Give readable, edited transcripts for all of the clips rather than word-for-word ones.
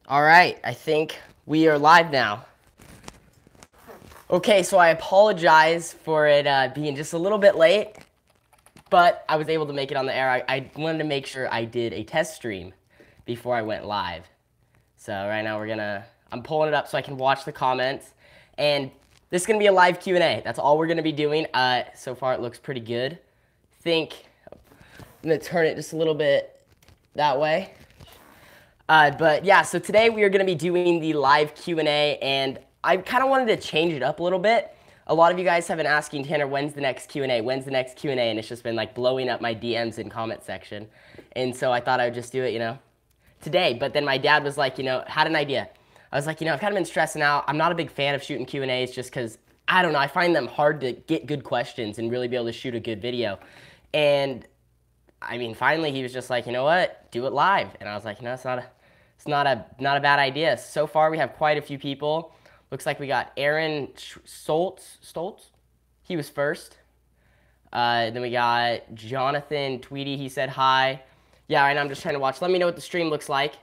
All right, I think we are live now. Okay, so I apologize for it being just a little bit late, but I was able to make it on the air. I wanted to make sure I did a test stream before I went live. So right now I'm pulling it up so I can watch the comments, and this is gonna be a live Q&A. That's all we're gonna be doing. So far it looks pretty good. I'm gonna turn it just a little bit that way. But yeah, so today we are going to be doing the live Q&A, and I kind of wanted to change it up a little bit. A lot of you guys have been asking, Tanner, when's the next Q&A? When's the next Q&A? And it's just been like blowing up my DMs and comment section. And so I thought I would just do it, today. But then my dad was like, had an idea. I was like, I've kind of been stressing out. I'm not a big fan of shooting Q&As just because, I don't know, I find them hard to get good questions and really be able to shoot a good video. And I mean, finally he was just like, you know what, do it live. And I was like, it's not a bad idea. So far we have quite a few people. Looks like we got Aaron Stoltz. He was first. Then we got Jonathan Tweedy. He said hi. Yeah, right now I'm just trying to watch. Let me know what the stream looks like.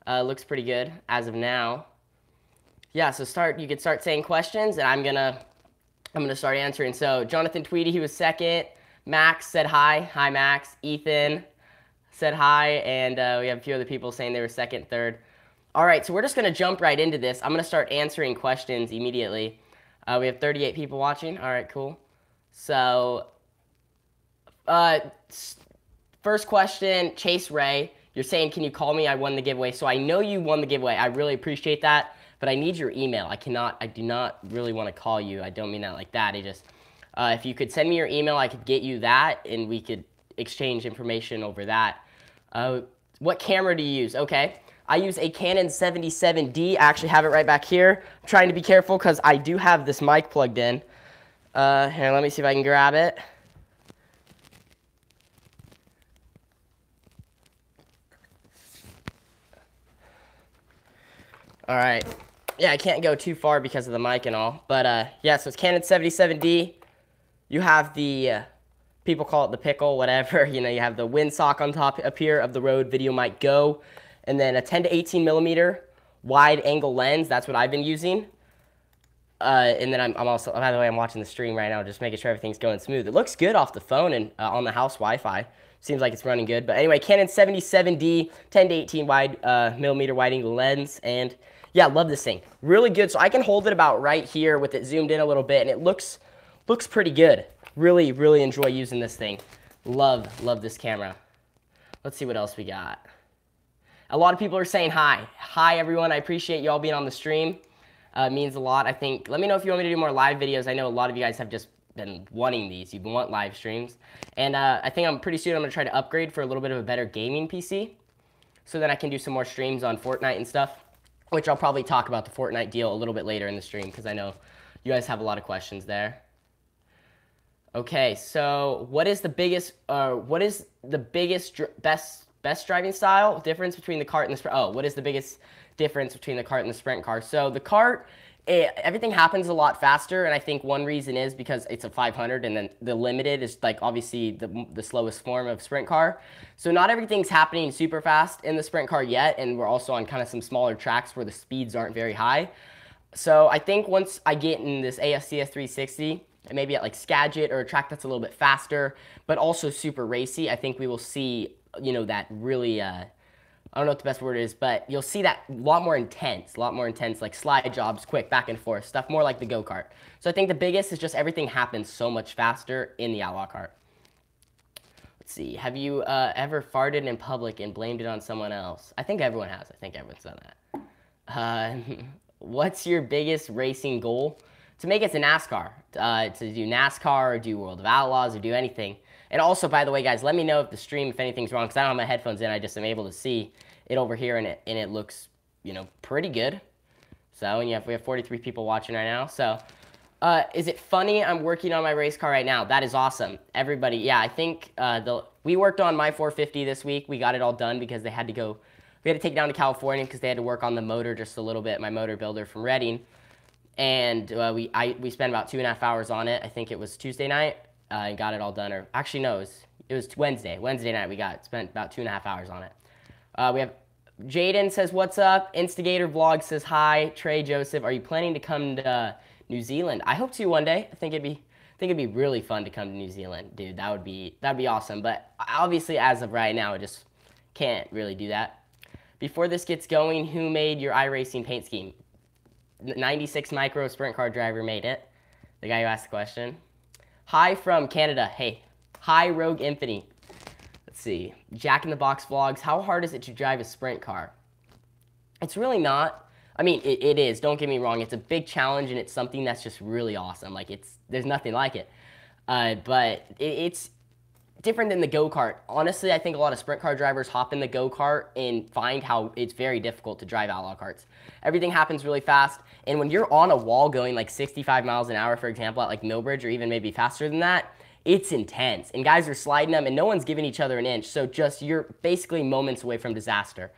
Looks pretty good as of now. Yeah, so you could start saying questions, and I'm gonna start answering. So Jonathan Tweedy, he was second. Max said hi. Hi, Max. Ethan said hi, and we have a few other people saying they were second, third. All right, so we're just going to jump right into this. I'm going to start answering questions immediately. We have 38 people watching. All right, cool. So first question, Chase Ray. You're saying, can you call me? I won the giveaway. So I know you won the giveaway. I really appreciate that, but I need your email. I do not really want to call you. I don't mean that like that. If you could send me your email, I could get you that, and we could exchange information over that. What camera do you use? Okay, I use a Canon 77D. I actually have it right back here. I'm trying to be careful because I do have this mic plugged in. Here, let me see if I can grab it. All right. Yeah, I can't go too far because of the mic and all. But yeah, so it's Canon 77D. You have the, people call it the pickle, whatever. You have the windsock on top up here of the Rode VideoMic Go. And then a 10 to 18 millimeter wide angle lens. That's what I've been using. And then I'm also, by the way, I'm watching the stream right now, just making sure everything's going smooth. It looks good off the phone and on the house Wi-Fi. Seems like it's running good. But anyway, Canon 77D, 10 to 18 millimeter wide angle lens. And yeah, love this thing. Really good. So I can hold it about right here with it zoomed in a little bit, and it looks pretty good. Really, really enjoy using this thing. Love this camera. Let's see what else we got. A lot of people are saying hi. Hi, everyone. I appreciate you all being on the stream. It means a lot, I think. Let me know if you want me to do more live videos. I know a lot of you guys have just been wanting these. You want live streams. And I think pretty soon I'm going to try to upgrade for a little bit of a better gaming PC so that I can do some more streams on Fortnite and stuff, which I'll probably talk about the Fortnite deal a little bit later in the stream because I know you guys have a lot of questions there. Okay, so what is the best driving style difference between the kart and the sprint? Oh, what is the biggest difference between the kart and the sprint car? So the kart, everything happens a lot faster, and I think one reason is because it's a 500, and then the limited is like obviously the slowest form of sprint car. So not everything's happening super fast in the sprint car yet, and we're also on kind of some smaller tracks where the speeds aren't very high. So I think once I get in this AFCS 360, and maybe at like Skagit or a track that's a little bit faster, but also super racy, I think we will see, that really, I don't know what the best word is, but you'll see that a lot more intense, like slide jobs, quick, back and forth, stuff more like the go-kart. So I think the biggest is just everything happens so much faster in the Outlaw Kart. Let's see, have you ever farted in public and blamed it on someone else? I think everyone has. I think everyone's done that. What's your biggest racing goal? To make it to NASCAR, to do NASCAR or do World of Outlaws or do anything. And also, by the way, guys, let me know if the stream, if anything's wrong, because I don't have my headphones in. I just am able to see it over here, and it looks, pretty good. So, and we have 43 people watching right now. So, is it funny? I'm working on my race car right now. That is awesome. Everybody, yeah, I think we worked on my 450 this week. We got it all done because they had to go. We had to take it down to California because they had to work on the motor just a little bit. My motor builder from Reading. And we spent about 2.5 hours on it. I think it was Tuesday night and got it all done. Or actually, no, it was Wednesday. Wednesday night we spent about 2.5 hours on it. We have Jaden says, what's up? Instigator Vlog says, hi. Trey Joseph, are you planning to come to New Zealand? I hope to one day. I think it'd be really fun to come to New Zealand, dude. That'd be awesome. But obviously, as of right now, I just can't really do that. Before this gets going, who made your iRacing paint scheme? 96 Micro Sprint Car driver made it. The guy who asked the question. Hi from Canada. Hey. Hi, Rogue Infinity. Let's see. Jack in the Box Vlogs. How hard is it to drive a sprint car? It's really not. I mean, it is. Don't get me wrong. It's a big challenge, and it's something that's just really awesome. Like, there's nothing like it. But it's different than the go-kart. Honestly, I think a lot of sprint car drivers hop in the go-kart and find how it's very difficult to drive outlaw karts. Everything happens really fast, and when you're on a wall going like 65 miles an hour, for example, at like Millbridge, or even maybe faster than that, it's intense. And guys are sliding them, and no one's giving each other an inch, so just you're basically moments away from disaster.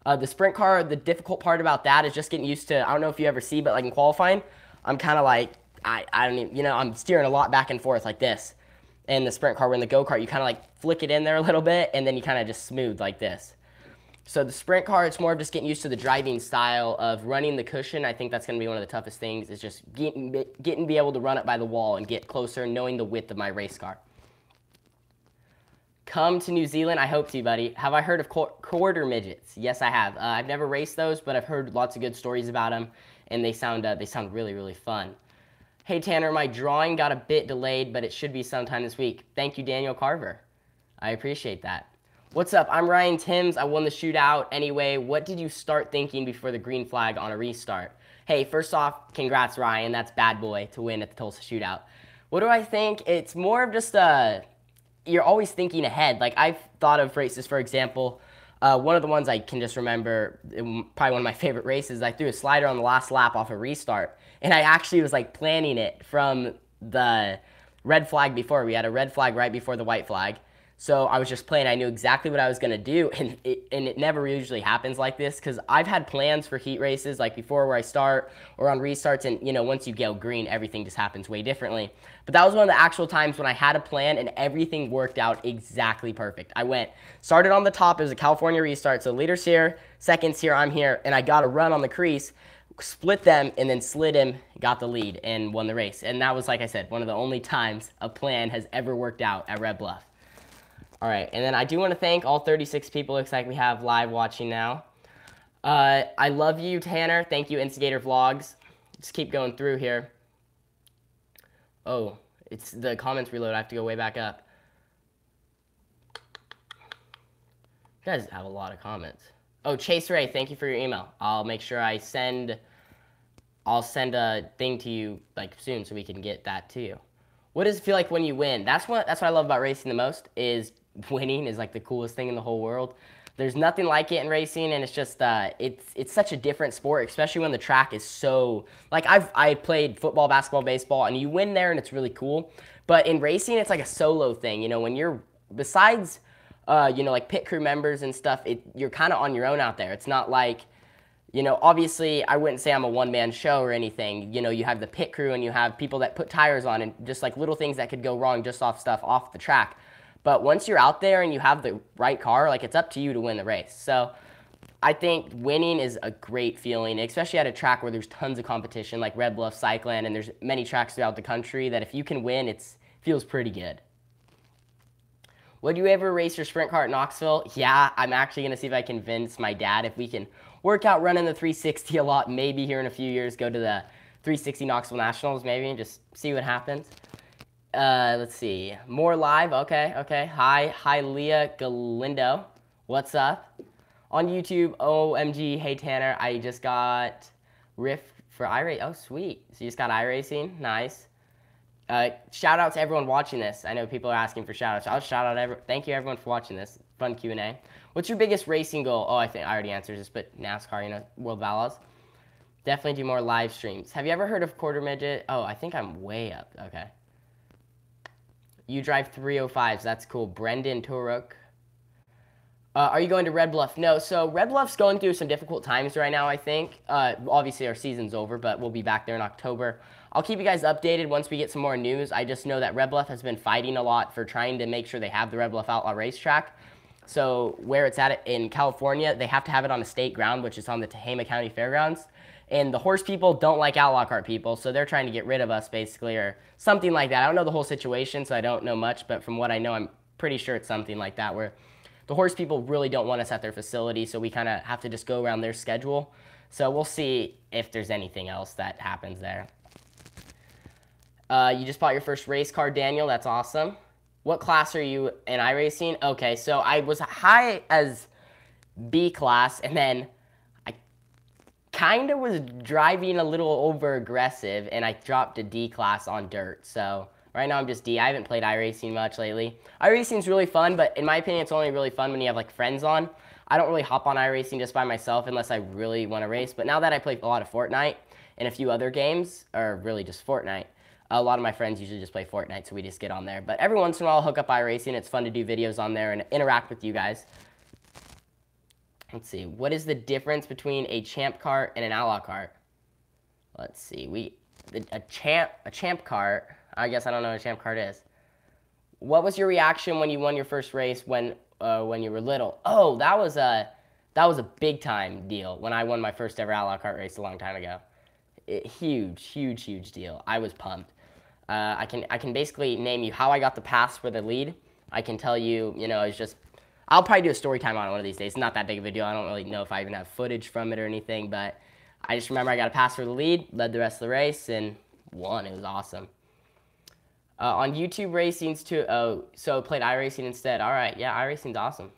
The sprint car, the difficult part about that is just getting used to, I don't know if you ever see, but like in qualifying, I'm kind of like, I don't even, you know, I'm steering a lot back and forth like this. And the sprint car, where in the go-kart, you kind of like flick it in there a little bit, and then you kind of just smooth like this. So the sprint car, it's more of just getting used to the driving style of running the cushion. I think that's going to be one of the toughest things, is just getting to be able to run it by the wall and get closer, knowing the width of my race car. Come to New Zealand. I hope to, buddy. Have I heard of quarter midgets? Yes, I have. I've never raced those, but I've heard lots of good stories about them, and they sound really, really fun. Hey, Tanner, my drawing got a bit delayed, but it should be sometime this week. Thank you, Daniel Carver. I appreciate that. What's up? I'm Ryan Timms. I won the shootout. Anyway, what did you start thinking before the green flag on a restart? Hey, first off, congrats, Ryan. That's bad boy to win at the Tulsa shootout. What do I think? It's more of just you're always thinking ahead. Like, I've thought of races, for example, one of the ones I can just remember, probably one of my favorite races, I threw a slider on the last lap off a restart. And I actually was like planning it from the red flag before. We had a red flag right before the white flag. So I was just playing. I knew exactly what I was going to do. And it never usually happens like this, because I've had plans for heat races like before where I start or on restarts. And, you know, once you go green, everything just happens way differently. But that was one of the actual times when I had a plan and everything worked out exactly perfect. I started on the top. It was a California restart. So leaders here, seconds here, I'm here. And I got a run on the crease, split them, and then slid him, got the lead, and won the race. And that was, like I said, one of the only times a plan has ever worked out at Red Bluff. All right, and then I do want to thank all 36 people. Looks like we have live watching now. I love you, Tanner. Thank you, Instigator Vlogs. Just keep going through here. Oh, it's the comments reload. I have to go way back up. You guys have a lot of comments. Oh, Chase Ray, thank you for your email. I'll make sure I'll send a thing to you like soon so we can get that to you. What does it feel like when you win? That's what I love about racing the most, is winning is like the coolest thing in the whole world. There's nothing like it in racing, and it's just it's such a different sport, especially when the track is so, like, I played football, basketball, baseball, and you win there and it's really cool. But in racing, it's like a solo thing. You know, when you're besides you know, like pit crew members and stuff, you're kind of on your own out there. It's not like, you know, obviously I wouldn't say I'm a one-man show or anything. You know, you have the pit crew and you have people that put tires on, and just like little things that could go wrong just off stuff off the track. But once you're out there and you have the right car, like, it's up to you to win the race. So I think winning is a great feeling, especially at a track where there's tons of competition like Red Bluff, Cycland, and there's many tracks throughout the country that if you can win, it feels pretty good. Would you ever race your sprint car at Knoxville? Yeah, I'm actually going to see if I can convince my dad if we can work out running the 360 a lot, maybe here in a few years, go to the 360 Knoxville Nationals maybe, and just see what happens. Let's see. More live. Okay. Hi, Leah Galindo. What's up? On YouTube, OMG, hey, Tanner, I just got Riff for iRacing. Oh, sweet. So you just got iRacing. Nice. Shout out to everyone watching this. I know people are asking for shout outs. I'll shout out everyone. Thank you everyone for watching this. Fun Q&A. What's your biggest racing goal? Oh, I think I already answered this, but NASCAR, you know, World of Outlaws. Definitely do more live streams. Have you ever heard of quarter midget? Oh, I think I'm way up. Okay. You drive 305s. That's cool. Brendan Turok. Are you going to Red Bluff? No. So Red Bluff's going through some difficult times right now, I think. Obviously, our season's over, but we'll be back there in October. I'll keep you guys updated once we get some more news. I just know that Red Bluff has been fighting a lot for trying to make sure they have the Red Bluff Outlaw racetrack. So where it's at in California, they have to have it on a state ground, which is on the Tehama County Fairgrounds. And the horse people don't like outlaw cart people, so they're trying to get rid of us, basically, or something like that. I don't know the whole situation, so I don't know much, but from what I know, I'm pretty sure it's something like that, where the horse people really don't want us at their facility, so we kind of have to just go around their schedule. So we'll see if there's anything else that happens there. You just bought your first race car, Daniel. That's awesome. What class are you in iRacing? Okay, so I was high as B class, and then I kind of was driving a little over aggressive, and I dropped to D class on dirt. So right now I'm just D. I haven't played iRacing much lately. iRacing's really fun, but in my opinion, it's only really fun when you have like friends on. I don't really hop on iRacing just by myself unless I really want to race. But now that I play a lot of Fortnite and a few other games, or really just Fortnite, a lot of my friends usually just play Fortnite, so we just get on there. But every once in a while, I'll hook up iRacing. It's fun to do videos on there and interact with you guys. Let's see. What is the difference between a champ cart and an outlaw cart? Let's see. A champ cart. I guess I don't know what a champ cart is. What was your reaction when you won your first race when you were little? Oh, that was a big time deal when I won my first ever outlaw cart race a long time ago. Huge deal. I was pumped. I can basically name you how I got the pass for the lead. I can tell you, it's just, I'll probably do a story time on it one of these days. It's not that big of a video. I don't really know if I even have footage from it or anything, but I just remember I got a pass for the lead, led the rest of the race, and won. It was awesome. On YouTube racings too. Oh, so played iRacing instead. All right, yeah, iRacing's awesome.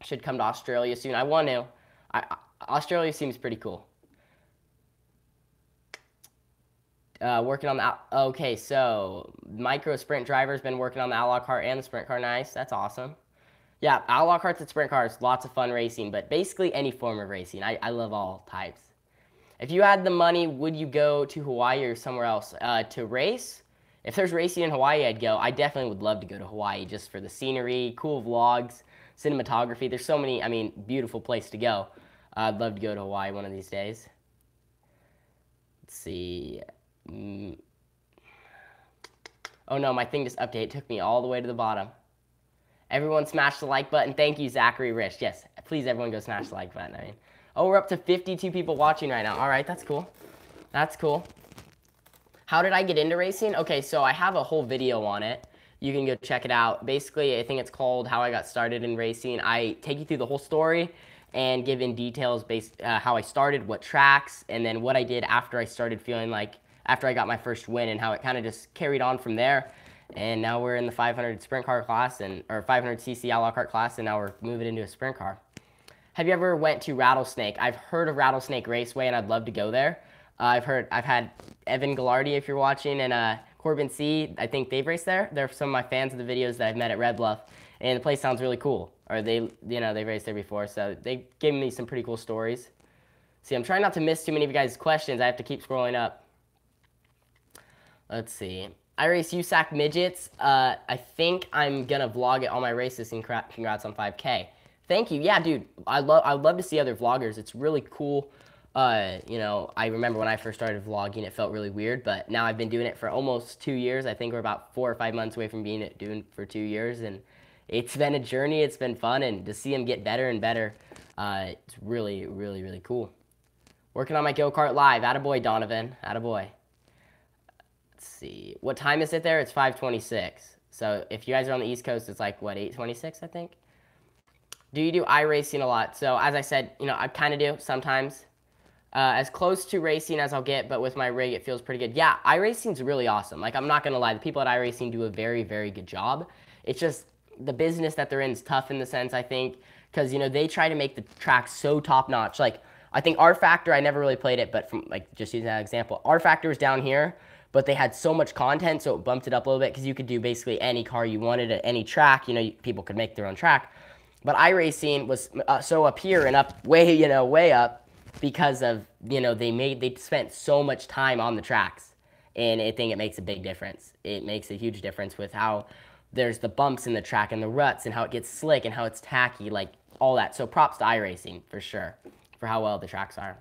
Should come to Australia soon. I want to. Australia seems pretty cool. Working on the, okay, so micro sprint driver's been working on the outlaw cart and the sprint car. Nice, that's awesome. Yeah, outlaw carts and sprint cars, lots of fun racing, but basically any form of racing. I love all types. If you had the money, would you go to Hawaii or somewhere else to race? If there's racing in Hawaii, I'd go. I definitely would love to go to Hawaii just for the scenery, cool vlogs, cinematography. There's so many, beautiful place to go. I'd love to go to Hawaii one of these days. Let's see. Oh no, my thing just updated. It took me all the way to the bottom. Everyone smash the like button. Thank you, Zachary Rich. Yes, please everyone go smash the like button. Oh, we're up to 52 people watching right now. All right, that's cool. That's cool. How did I get into racing? Okay, so I have a whole video on it. You can go check it out. Basically, I think it's called How I Got Started in Racing. I take you through the whole story and give in details based how I started, what tracks, and then what I did after I started feeling like, after I got my first win, and how it kind of just carried on from there. And now we're in the 500 sprint car class, or 500cc outlaw cart class, and now we're moving into a sprint car. Have you ever went to Rattlesnake? I've heard of Rattlesnake Raceway, and I'd love to go there. I've had Evan Gallardi, if you're watching, and Corbin C. I think they've raced there. They're some of my fans of the videos that I've met at Red Bluff, and the place sounds really cool. Or they've raced there before, so they gave me some pretty cool stories. See, I'm trying not to miss too many of you guys' questions. I have to keep scrolling up. Let's see. I race USAC midgets. I think I'm gonna vlog it all my races, and congrats on 5K. Thank you. Yeah, dude. I'd love to see other vloggers. It's really cool. I remember when I first started vlogging, it felt really weird, but now I've been doing it for almost 2 years. I think we're about 4 or 5 months away from doing it for 2 years, and it's been a journey. It's been fun, and to see them get better and better, it's really, really, really cool. Working on my go-kart live. Attaboy, Donovan. Attaboy. Let's see. What time is it there? It's 5:26. So if you guys are on the East Coast, it's like, what, 8:26, I think? Do you do iRacing a lot? So as I said, I kind of do sometimes. As close to racing as I'll get, but with my rig, it feels pretty good. Yeah, iRacing's really awesome. Like, I'm not going to lie. The people at iRacing do a very, very good job. It's just the business that they're in is tough in the sense, I think, because, they try to make the track so top-notch. Like, I think R Factor, I never really played it, but from, like, just using that example, R Factor is down here, but they had so much content, so it bumped it up a little bit because you could do basically any car you wanted at any track. People could make their own track. But iRacing was so up here and up way up, because of, they spent so much time on the tracks, and I think it makes a big difference. It makes a huge difference with how there's the bumps in the track and the ruts and how it gets slick and how it's tacky, like all that. So props to iRacing for sure, for how well the tracks are.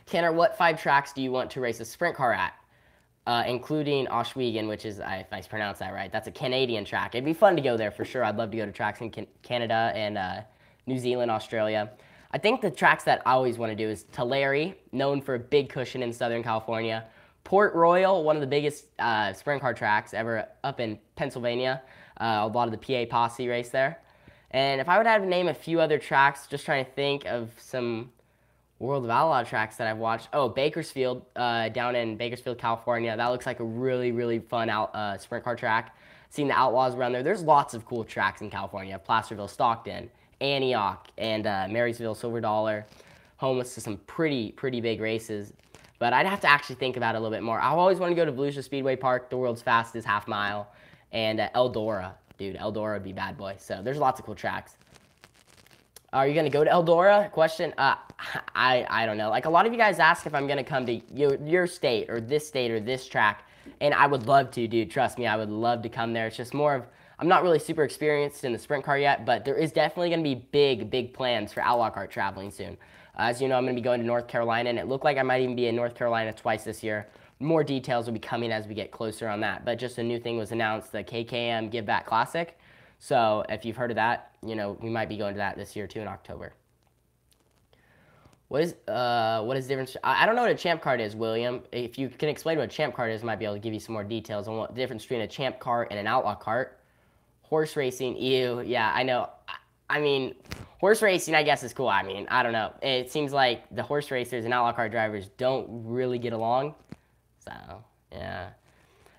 Tanner, what 5 tracks do you want to race a sprint car at? including Oswego, which is, if I pronounce that right, that's a Canadian track. It'd be fun to go there for sure. I'd love to go to tracks in Canada and New Zealand, Australia. I think the tracks that I always want to do is Tulare, known for a big cushion in Southern California. Port Royal, one of the biggest sprint car tracks ever up in Pennsylvania. A lot of the PA Posse race there. And if I would have to name a few other tracks, just trying to think of some World of Outlaw tracks that I've watched. Oh, Bakersfield, down in Bakersfield, California. That looks like a really, really fun sprint car track. Seeing the Outlaws around there. There's lots of cool tracks in California. Placerville, Stockton, Antioch, and Marysville, Silver Dollar. Home to some pretty big races. But I'd have to actually think about it a little bit more. I always want to go to Volusia Speedway Park, the world's fastest half mile, and Eldora. Dude, Eldora would be bad boy. So there's lots of cool tracks. Are you going to go to Eldora? Question. I don't know. Like, a lot of you guys ask if I'm going to come to your state or this track. And I would love to, dude. Trust me, I would love to come there. It's just more of, I'm not really super experienced in the sprint car yet, but there is definitely going to be big plans for Outlaw Kart traveling soon. As you know, I'm going to be going to North Carolina, and it looked like I might even be in North Carolina twice this year. More details will be coming as we get closer on that. But just a new thing was announced, the KKM Give Back Classic. So if you've heard of that, you know, we might be going to that this year too in October. What is the difference? I don't know what a champ card is, William. If you can explain what a champ card is, I might be able to give you some more details on what the difference between a champ cart and an outlaw cart. Horse racing, ew. Yeah, I know. I mean, horse racing, I guess, is cool. I mean, I don't know. It seems like the horse racers and outlaw cart drivers don't really get along. So, yeah.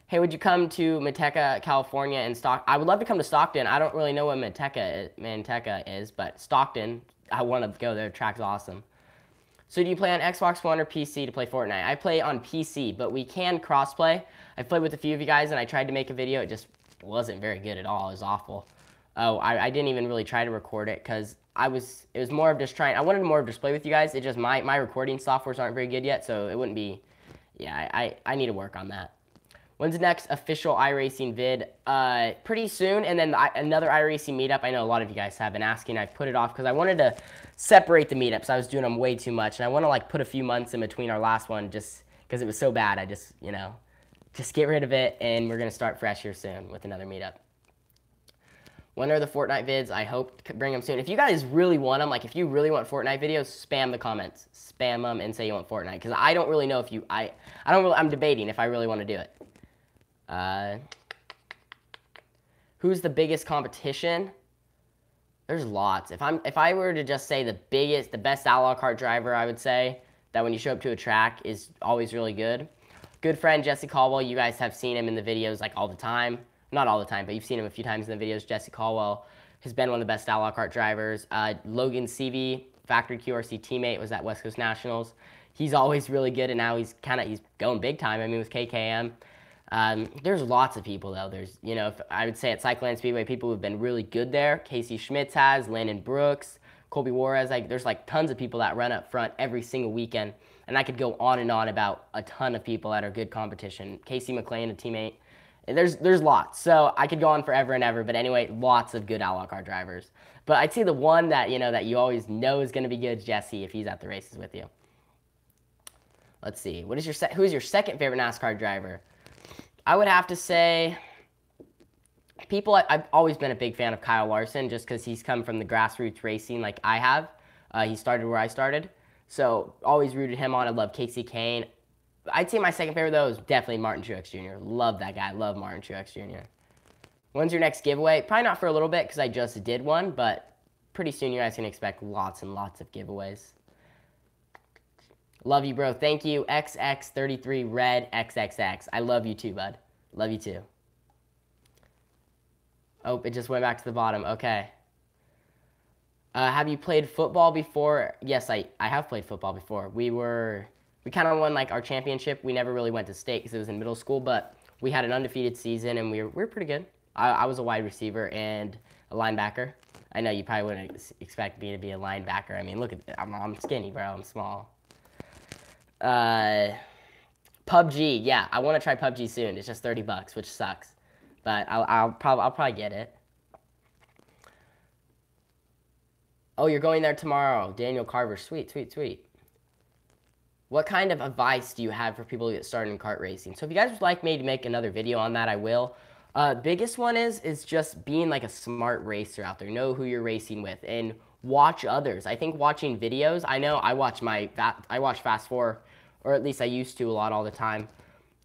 Hey, would you come to Manteca, California, and Stockton? I would love to come to Stockton. I don't really know what Manteca is, but Stockton, I want to go there. The track's awesome. So do you play on Xbox One or PC to play Fortnite? I play on PC, but we can crossplay. I've played with a few of you guys, and I tried to make a video. It just wasn't very good at all. It was awful. Oh, I didn't even really try to record it because it was more of just trying. I wanted more of just play with you guys. It just, my recording softwares aren't very good yet, so it wouldn't be, yeah, I need to work on that. When's the next official iRacing vid? Pretty soon, and then another iRacing meetup. I know a lot of you guys have been asking. I've put it off because I wanted to separate the meetups. I was doing them way too much, and I want to like put a few months in between our last one just because it was so bad. I just, you know, just get rid of it, and we're going to start fresh here soon with another meetup. When are the Fortnite vids? I hope to bring them soon. If you guys really want them, like if you really want Fortnite videos, spam the comments. Spam them and say you want Fortnite because I don't really know if you, I'm debating if I really want to do it. Who's the biggest competition? There's lots. If I were to just say the best outlaw kart driver, I would say that when you show up to a track is always really good. Good friend Jesse Caldwell, you guys have seen him in the videos like all the time. Not all the time, but you've seen him a few times in the videos. Jesse Caldwell has been one of the best outlaw kart drivers. Logan CV, factory QRC teammate, was at West Coast Nationals. He's always really good, and now he's going big time. I mean, with KKM. There's lots of people, though. There's, you know, I would say at Cycleland Speedway, people who've been really good there. Casey Schmitz has, Landon Brooks, Colby Juarez. Like, there's like tons of people that run up front every single weekend. And I could go on and on about a ton of people that are good competition. Casey McLean, a teammate. There's lots. So I could go on forever and ever. But anyway, lots of good outlaw car drivers. But I'd say the one that, you know, that you always know is going to be good is Jesse if he's at the races with you. Let's see. Who's your second favorite NASCAR driver? I would have to say, I've always been a big fan of Kyle Larson just because he's come from the grassroots racing like I have. He started where I started. So always rooted him on. I love Casey Kane. I'd say my second favorite, though, is definitely Martin Truex Jr. Love that guy. Love Martin Truex Jr. When's your next giveaway? Probably not for a little bit because I just did one, but pretty soon you guys can expect lots and lots of giveaways. Love you, bro. Thank you. XX33 Red XXX. I love you too, bud. Love you too. Oh, it just went back to the bottom. Okay. Have you played football before? Yes, I have played football before. We kind of won like our championship. We never really went to state because it was in middle school, but we had an undefeated season and we were pretty good. I was a wide receiver and a linebacker. I know you probably wouldn't expect me to be a linebacker. I mean, look at I'm skinny, bro. I'm small. PUBG, yeah, I want to try PUBG soon. It's just $30, which sucks, but I'll probably get it. Oh, you're going there tomorrow, Daniel Carver. Sweet. What kind of advice do you have for people to get started in kart racing? So if you guys would like me to make another video on that, I will. Biggest one is just being like a smart racer out there. Know who you're racing with and watch others. I think watching videos, I know I watch Fast 4, or at least I used to a lot all the time,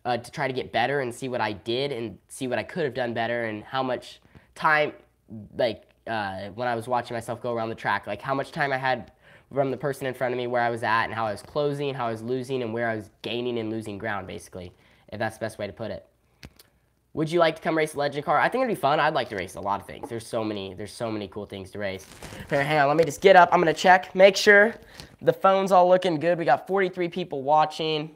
to try to get better and see what I did and see what I could have done better and how much time, like when I was watching myself go around the track, like how much time I had from the person in front of me, where I was at, and how I was closing, how I was losing, and where I was gaining and losing ground, basically, if that's the best way to put it. Would you like to come race a legend car? I think it'd be fun. I'd like to race a lot of things. There's so many cool things to race. Here, hang on, let me just get up. I'm gonna check, make sure the phone's all looking good. We got 43 people watching.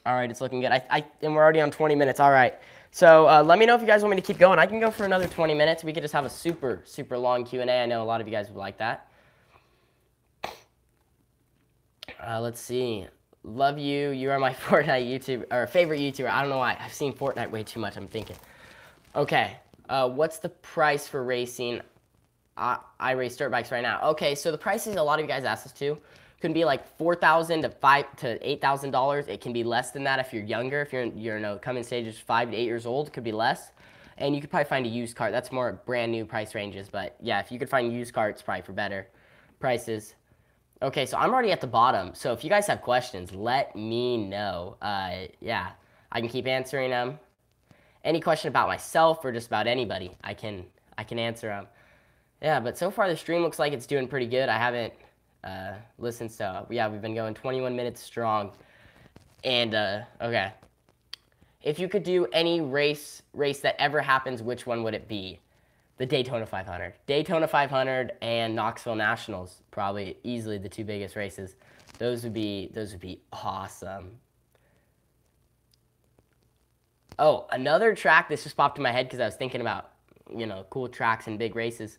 All right, it's looking good. And we're already on 20 minutes. All right. So let me know if you guys want me to keep going. I can go for another 20 minutes. We could just have a super long Q&A. I know a lot of you guys would like that. Let's see. Love you. You are my Fortnite YouTuber, or favorite YouTuber. I don't know why. I've seen Fortnite way too much, I'm thinking. Okay. What's the price for racing? I race dirt bikes right now. Okay, so the prices a lot of you guys asked us to can be like $4,000 to $8,000. It can be less than that if you're younger. If you're coming stages 5 to 8 years old, it could be less. And you could probably find a used cart. That's more brand new price ranges. But yeah, if you could find used carts, probably for better prices. Okay, so I'm already at the bottom. So if you guys have questions, let me know. Yeah, I can keep answering them. Any question about myself or just about anybody, I can answer them. Yeah, but so far the stream looks like it's doing pretty good. I haven't listened, so yeah, we've been going 21 minutes strong. And okay, if you could do any race that ever happens, which one would it be? The Daytona 500. Daytona 500 and Knoxville Nationals, probably easily the two biggest races. Those would be awesome. Oh, another track, this just popped in my head because I was thinking about, cool tracks and big races.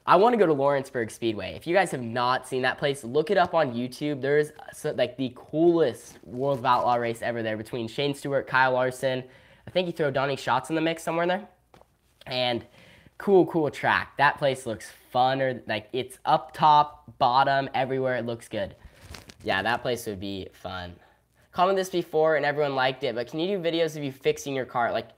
I want to go to Lawrenceburg Speedway. If you guys have not seen that place, look it up on YouTube. There's like the coolest World of Outlaw race ever there between Shane Stewart, Kyle Larson. I think you throw Donnie Schatz in the mix somewhere there. And cool track. That place looks fun, or like it's up top, bottom, everywhere. It looks good. Yeah, that place would be fun. Commented this before and everyone liked it, but can you do videos of you fixing your car? Like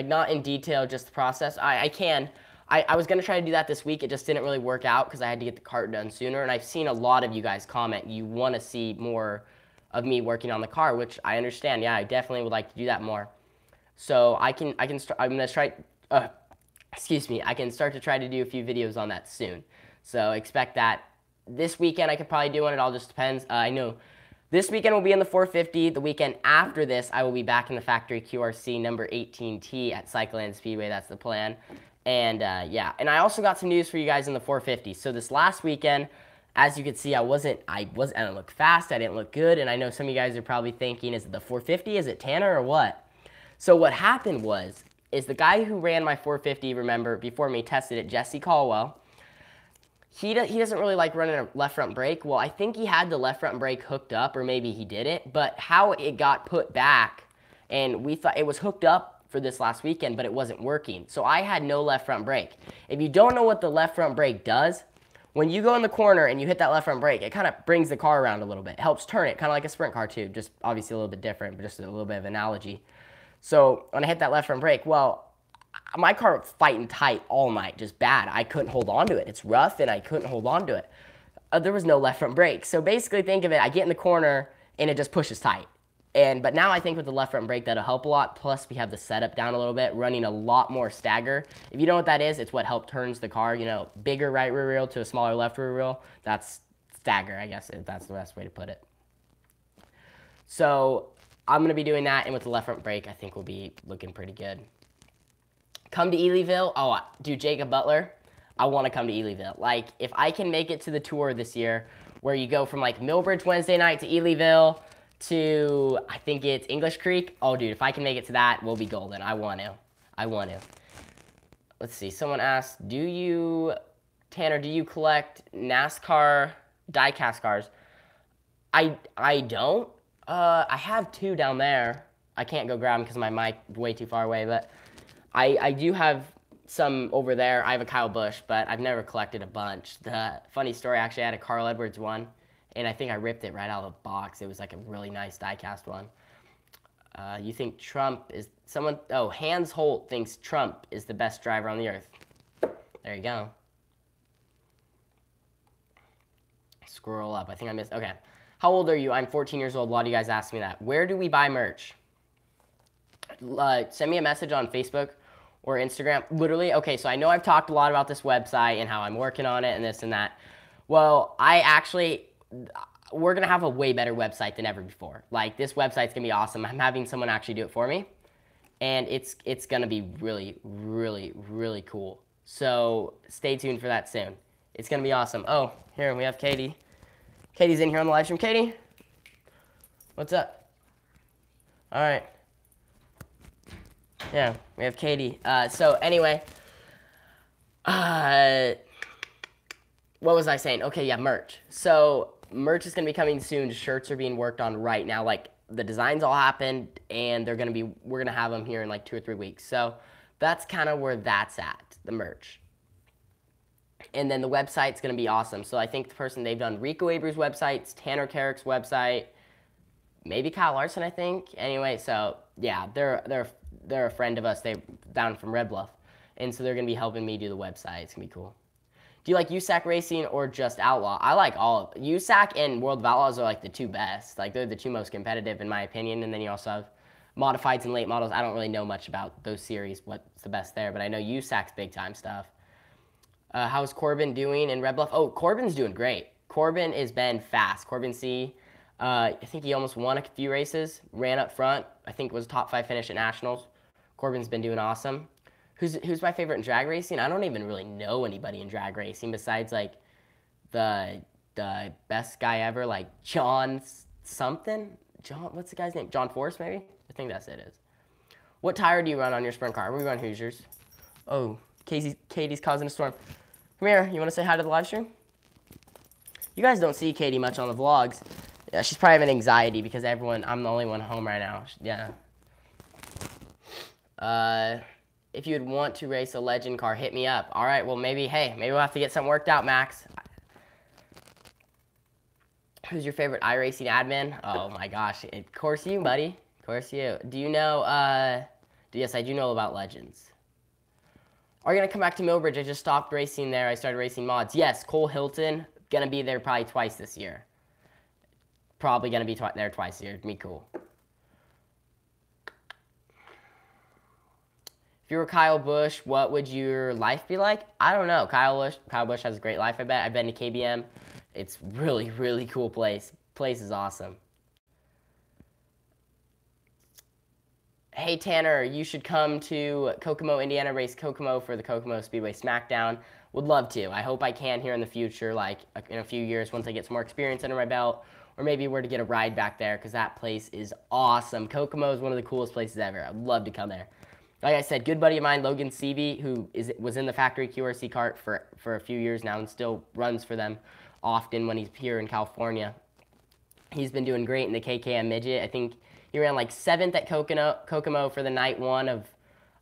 not in detail, just the process? I can. I was going to try to do that this week. It just didn't really work out because I had to get the kart done sooner. And I've seen a lot of you guys comment you want to see more of me working on the car, which I understand. Yeah, I definitely would like to do that more. So I'm going to try, excuse me, I can start to try to do a few videos on that soon. So expect that. This weekend I could probably do one. It all just depends. I know this weekend will be in the 450. The weekend after this, I will be back in the factory QRC number 18T at Cycleland Speedway. That's the plan. And yeah, and I also got some news for you guys in the 450. So this last weekend, as you can see, I didn't look fast. I didn't look good. And I know some of you guys are probably thinking, is it the 450? Is it Tanner or what? So what happened is the guy who ran my 450, remember, before me, tested it, Jesse Caldwell. He doesn't really like running a left front brake. Well, I think he had the left front brake hooked up, or maybe he didn't. But how it got put back, and we thought it was hooked up for this last weekend, but it wasn't working. So I had no left front brake. If you don't know what the left front brake does, when you go in the corner and you hit that left front brake, it kind of brings the car around a little bit. It helps turn it, kind of like a sprint car too, just obviously a little bit different, but just a little bit of analogy. So when I hit that left front brake, well, my car was fighting tight all night, just bad. I couldn't hold on to it. It's rough, and I couldn't hold on to it. There was no left front brake. So basically think of it, I get in the corner, and it just pushes tight. But now I think with the left front brake, that'll help a lot. Plus, we have the setup down a little bit, running a lot more stagger. If you know what that is, it's what helps turns the car, bigger right rear wheel to a smaller left rear wheel. That's stagger, I guess, if that's the best way to put it. So I'm going to be doing that, and with the left front brake, I think we'll be looking pretty good. Come to Elyville. Oh, dude, Jacob Butler, I want to come to Elyville. Like, if I can make it to the tour this year, where you go from, like, Millbridge Wednesday night to Elyville to, I think it's English Creek. Oh, dude, if I can make it to that, we'll be golden. I want to. Let's see. Someone asked, Tanner, do you collect NASCAR die-cast cars? I don't. I have two down there. I can't go grab them because my mic is way too far away, but I do have some over there. I have a Kyle Busch, but I've never collected a bunch. The funny story, actually, I had a Carl Edwards one, and I think I ripped it right out of the box. It was like a really nice die-cast one. You think Trump is someone? Oh, Hans Holt thinks Trump is the best driver on the earth. There you go. Scroll up. I think I missed. Okay. How old are you? I'm 14 years old. A lot of you guys ask me that. Where do we buy merch? Send me a message on Facebook or Instagram. Literally, okay, so I know I've talked a lot about this website and how I'm working on it and this and that. Well, we're going to have a way better website than ever before. Like, this website's going to be awesome. I'm having someone actually do it for me. And it's going to be really, really, really cool. So stay tuned for that soon. It's going to be awesome. Oh, here we have Katie. Katie's in here on the live stream. Katie, what's up? All right. Yeah, we have Katie. So anyway, what was I saying? Okay, yeah, merch. So merch is going to be coming soon. Shirts are being worked on right now. Like, the designs all happened, and we're going to have them here in like 2 or 3 weeks. So that's kind of where that's at, the merch. And then the website's going to be awesome. So I think they've done Rico Abreu's websites, Tanner Carrick's website, maybe Kyle Larson, I think. Anyway, so yeah, they're a friend of us. They're down from Red Bluff. And so they're going to be helping me do the website. It's going to be cool. Do you like USAC racing or just Outlaw? I like all of USAC and World of Outlaws are like the two best. Like, they're the two most competitive in my opinion. And then you also have modifieds and late models. I don't really know much about those series, what's the best there. But I know USAC's big time stuff. How's Corbin doing in Red Bluff? Oh, Corbin's doing great. Corbin has been fast. Corbin C, I think he almost won a few races, ran up front. I think it was a top 5 finish at Nationals. Corbin's been doing awesome. Who's my favorite in drag racing? I don't even really know anybody in drag racing besides like the best guy ever, like John something. John, what's the guy's name? John Force, maybe? I think that's it is. What tire do you run on your sprint car? We run Hoosiers. Oh, Katie's causing a storm. Come here. You want to say hi to the live stream? You guys don't see Katie much on the vlogs. Yeah, she's probably having anxiety because I'm the only one home right now. Yeah. If you'd want to race a legend car, hit me up. All right, well, maybe we'll have to get something worked out, Max. Who's your favorite iRacing admin? Oh, my gosh. Of course you, buddy. Of course you. Do you know, yes, I do know about legends. Are you going to come back to Millbridge? I just stopped racing there. I started racing mods. Yes, Cole Hilton, going to be there probably twice this year. Probably going to be there twice a year. It'd be cool. If you were Kyle Busch, what would your life be like? I don't know. Kyle Busch has a great life, I bet. I've been to KBM. It's really, really cool place. Place is awesome. Hey, Tanner, you should come to Kokomo, Indiana, race Kokomo for the Kokomo Speedway Smackdown. Would love to. I hope I can here in the future, like in a few years once I get some more experience under my belt, or maybe we're to get a ride back there because that place is awesome. Kokomo is one of the coolest places ever. I'd love to come there. Like I said, good buddy of mine, Logan Seavey, who was in the factory QRC kart for a few years now and still runs for them often when he's here in California. He's been doing great in the KKM midget. I think he ran like 7th at Kokomo for the night one of,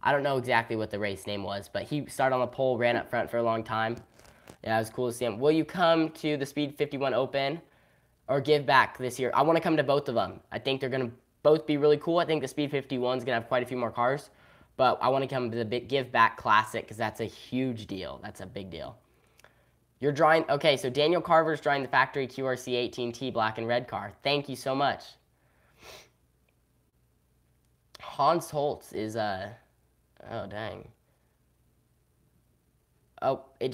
I don't know exactly what the race name was, but he started on the pole, ran up front for a long time. Yeah, it was cool to see him. Will you come to the Speed 51 Open or give back this year? I want to come to both of them. I think they're going to both be really cool. I think the Speed 51 is going to have quite a few more cars, but I want to come to the Give Back Classic because that's a huge deal. That's a big deal. You're drawing, okay, so Daniel Carver's drawing the factory QRC 18T black and red car. Thank you so much. Hans Holtz is, oh, dang. Oh, it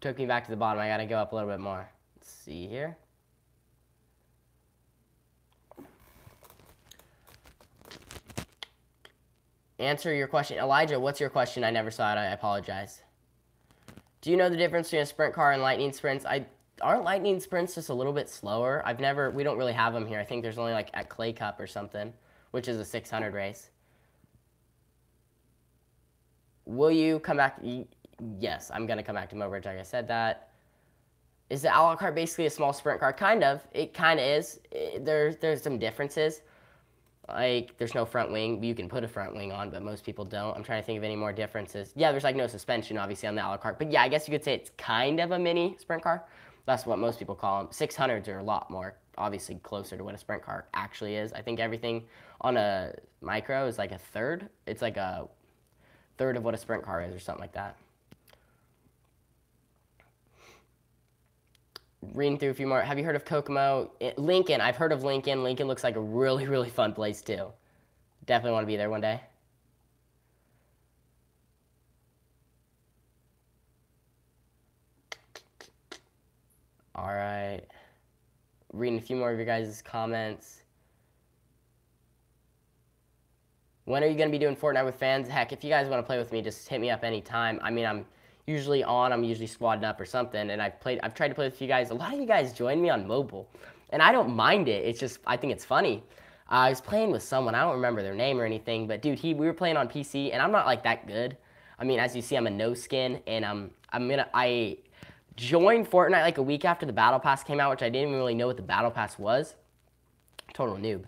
took me back to the bottom. I got to go up a little bit more. Let's see here. Answer your question. Elijah, what's your question? I never saw it. I apologize. Do you know the difference between a sprint car and lightning sprints? Aren't lightning sprints just a little bit slower? We don't really have them here. I think there's only like at Clay Cup or something, which is a 600 race. Will you come back? Yes, I'm going to come back to Millbridge, like I said that. Is the Outlaw car basically a small sprint car? Kind of. It kind of is. There's some differences. Like, there's no front wing. You can put a front wing on, but most people don't. I'm trying to think of any more differences. Yeah, there's like no suspension, obviously, on the Outlaw car. But yeah, I guess you could say it's kind of a mini sprint car. That's what most people call them. 600s are a lot more, obviously, closer to what a sprint car actually is. I think everything on a micro is like a third. It's like a third of what a sprint car is or something like that. Reading through a few more. Have you heard of Kokomo? Lincoln. I've heard of Lincoln. Lincoln looks like a really, really fun place too. Definitely want to be there one day. All right. Reading a few more of your guys' comments. When are you going to be doing Fortnite with fans? Heck, if you guys want to play with me, just hit me up anytime. I mean, I'm usually squadding up or something, and I've tried to play with you guys. A lot of you guys join me on mobile, and I don't mind it. It's just, I think it's funny. I was playing with someone, I don't remember their name or anything, but dude, we were playing on PC, and I'm not like that good. I mean, as you see, I'm a no skin, and I joined Fortnite like a week after the Battle Pass came out, which I didn't even really know what the Battle Pass was. Total noob.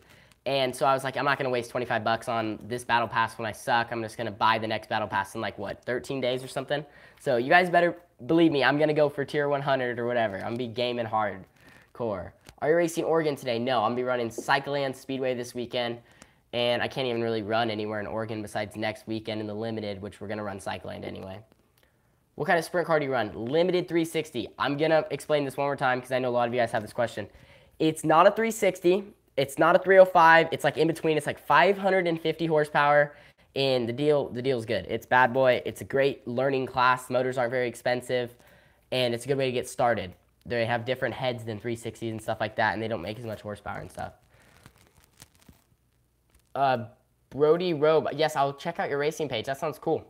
And so I was like, I'm not going to waste 25 bucks on this Battle Pass when I suck. I'm just going to buy the next Battle Pass in like, what, 13 days or something? So you guys better believe me, I'm going to go for tier 100 or whatever. I'm going to be gaming hardcore. Are you racing Oregon today? No, I'm going to be running Cycleland Speedway this weekend. And I can't even really run anywhere in Oregon besides next weekend in the Limited, which we're going to run Cycleland anyway. What kind of sprint car do you run? Limited 360. I'm going to explain this one more time because I know a lot of you guys have this question. It's not a 360. It's not a 305. It's like in between. It's like 550 horsepower, and the deal's good. It's bad boy. It's a great learning class. Motors aren't very expensive, and it's a good way to get started. They have different heads than 360s and stuff like that, and they don't make as much horsepower and stuff. Brody Robe. Yes, I'll check out your racing page. That sounds cool.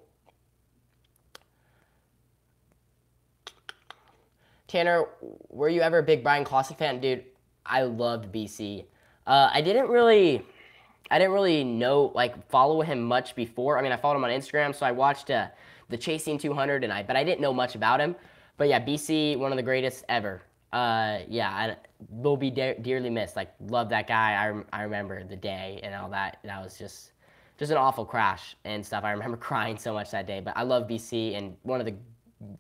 Tanner, were you ever a big Bryan Clausen fan? Dude, I loved BC. I didn't really know, like, follow him much before. I mean, I followed him on Instagram, so I watched the Chasing 200, but I didn't know much about him. But yeah, BC, one of the greatest ever. Yeah, I will be dearly missed. Like, love that guy. I remember the day and all that. That was just an awful crash and stuff. I remember crying so much that day. But I love BC, and one of the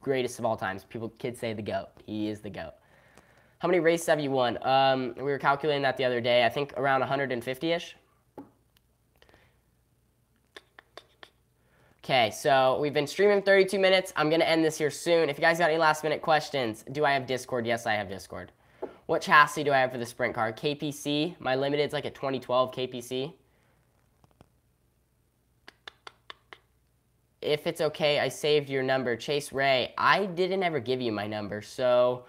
greatest of all times. Kids say the GOAT. He is the GOAT. How many races have you won? We were calculating that the other day. I think around 150-ish. Okay, so we've been streaming 32 minutes. I'm going to end this here soon. If you guys got any last-minute questions, do I have Discord? Yes, I have Discord. What chassis do I have for the sprint car? KPC. My limited's like a 2012 KPC. If it's okay, I saved your number. Chase Ray. I didn't ever give you my number, so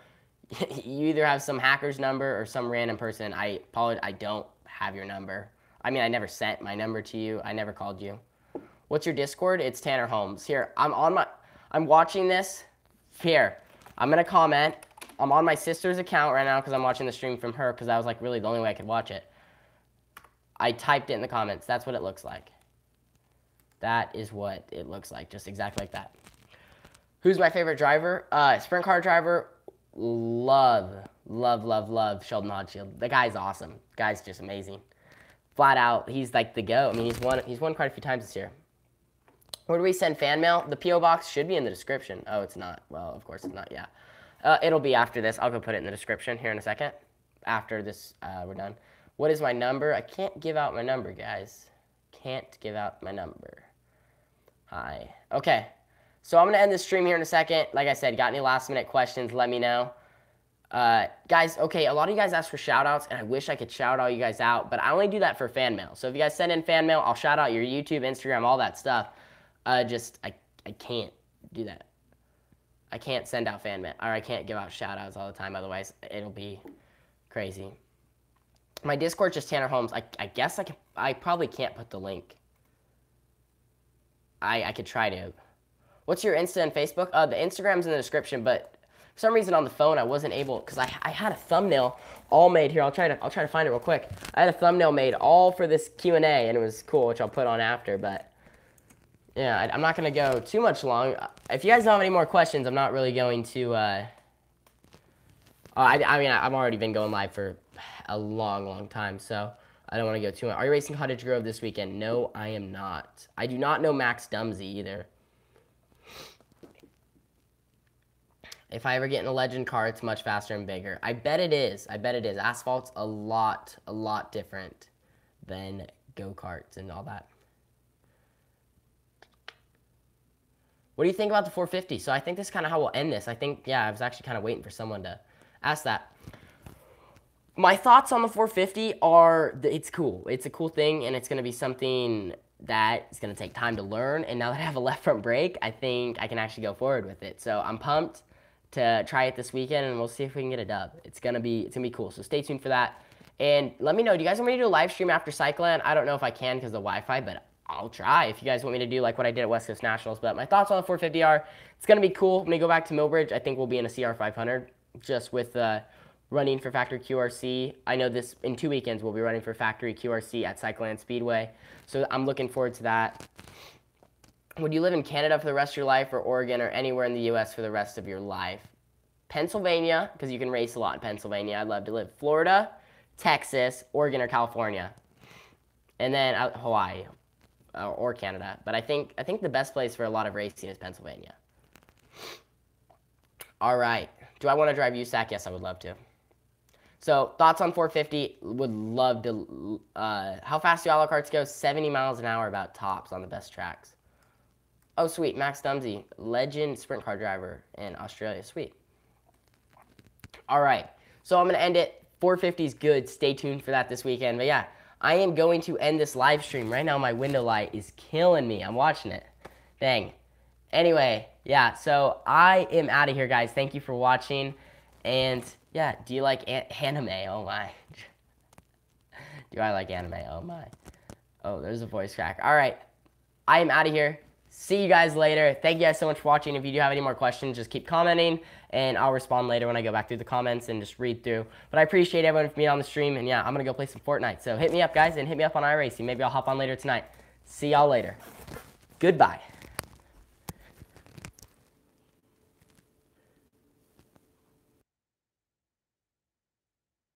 you either have some hacker's number or some random person. I apologize. I don't have your number. I mean, I never sent my number to you. I never called you. What's your Discord? It's Tanner Holmes. Here, I'm watching this. Here, I'm going to comment. I'm on my sister's account right now because I'm watching the stream from her because that was like really the only way I could watch it. I typed it in the comments. That's what it looks like. That is what it looks like. Just exactly like that. Who's my favorite driver? Sprint car driver. Love Sheldon Hodgshield. The guy's awesome. The guy's just amazing. Flat out, he's like the GOAT. I mean, he's won quite a few times this year. Where do we send fan mail? The P.O. box should be in the description. Oh, it's not. Well, of course it's not, yeah. It'll be after this. I'll go put it in the description here in a second. After this, we're done. What is my number? I can't give out my number, guys. Can't give out my number. Hi. Okay. So I'm going to end this stream here in a second. Like I said, got any last-minute questions, let me know. Guys, okay, a lot of you guys ask for shout-outs, and I wish I could shout all you guys out, but I only do that for fan mail. So if you guys send in fan mail, I'll shout out your YouTube, Instagram, all that stuff. I can't do that. I can't send out fan mail, or I can't give out shout-outs all the time, otherwise it'll be crazy. My Discord just Tanner Holmes. I guess I probably can't put the link. I could try to. What's your Insta and Facebook? The Instagram's in the description, but for some reason on the phone I wasn't able, because I had a thumbnail all made here. I'll try to find it real quick. I had a thumbnail made all for this Q&A, and it was cool, which I'll put on after, but yeah, I'm not going to go too much long. If you guys don't have any more questions, I'm not really going to, I mean, I've already been going live for a long time, so I don't want to go too much. Are you racing Cottage Grove this weekend? No, I am not. I do not know Max Dumsey either. If I ever get in a legend car, it's much faster and bigger. I bet it is. I bet it is. Asphalt's a lot different than go-karts and all that. What do you think about the 450? So I think this is kind of how we'll end this. I think, yeah, I was actually kind of waiting for someone to ask that. My thoughts on the 450 are, it's cool. It's a cool thing, and it's going to be something that is going to take time to learn. And now that I have a left front brake, I think I can actually go forward with it. So I'm pumped to try it this weekend, and we'll see if we can get a dub. It's gonna be cool. So stay tuned for that. And let me know, do you guys want me to do a live stream after Cycland? I don't know if I can because of the Wi-Fi, but I'll try if you guys want me to do like what I did at West Coast Nationals. But my thoughts on the 450 are, it's gonna be cool. When we go back to Millbridge, I think we'll be in a CR500 just with running for factory QRC. I know this in 2 weekends we'll be running for factory QRC at Cycland Speedway. So I'm looking forward to that. Would you live in Canada for the rest of your life, or Oregon, or anywhere in the U.S. for the rest of your life? Pennsylvania, because you can race a lot in Pennsylvania. I'd love to live. Florida, Texas, Oregon, or California. And then Hawaii or Canada. But I think the best place for a lot of racing is Pennsylvania. All right. Do I want to drive USAC? Yes, I would love to. So thoughts on 450? Would love to. How fast do all karts go? 70 miles an hour about tops on the best tracks. Oh, sweet. Max Dumsey, legend sprint car driver in Australia. Sweet. All right. So I'm going to end it. 450 is good. Stay tuned for that this weekend. But yeah, I am going to end this live stream. Right now, my window light is killing me. I'm watching it. Dang. Anyway, yeah, so I am out of here, guys. Thank you for watching. And yeah, do you like anime? Oh, my. Do I like anime? Oh, my. Oh, there's a voice crack. All right. I am out of here. See you guys later. Thank you guys so much for watching. If you do have any more questions, just keep commenting, and I'll respond later when I go back through the comments and just read through. But I appreciate everyone for being on the stream, and yeah, I'm going to go play some Fortnite. So hit me up, guys, and hit me up on iRacing. Maybe I'll hop on later tonight. See y'all later. Goodbye.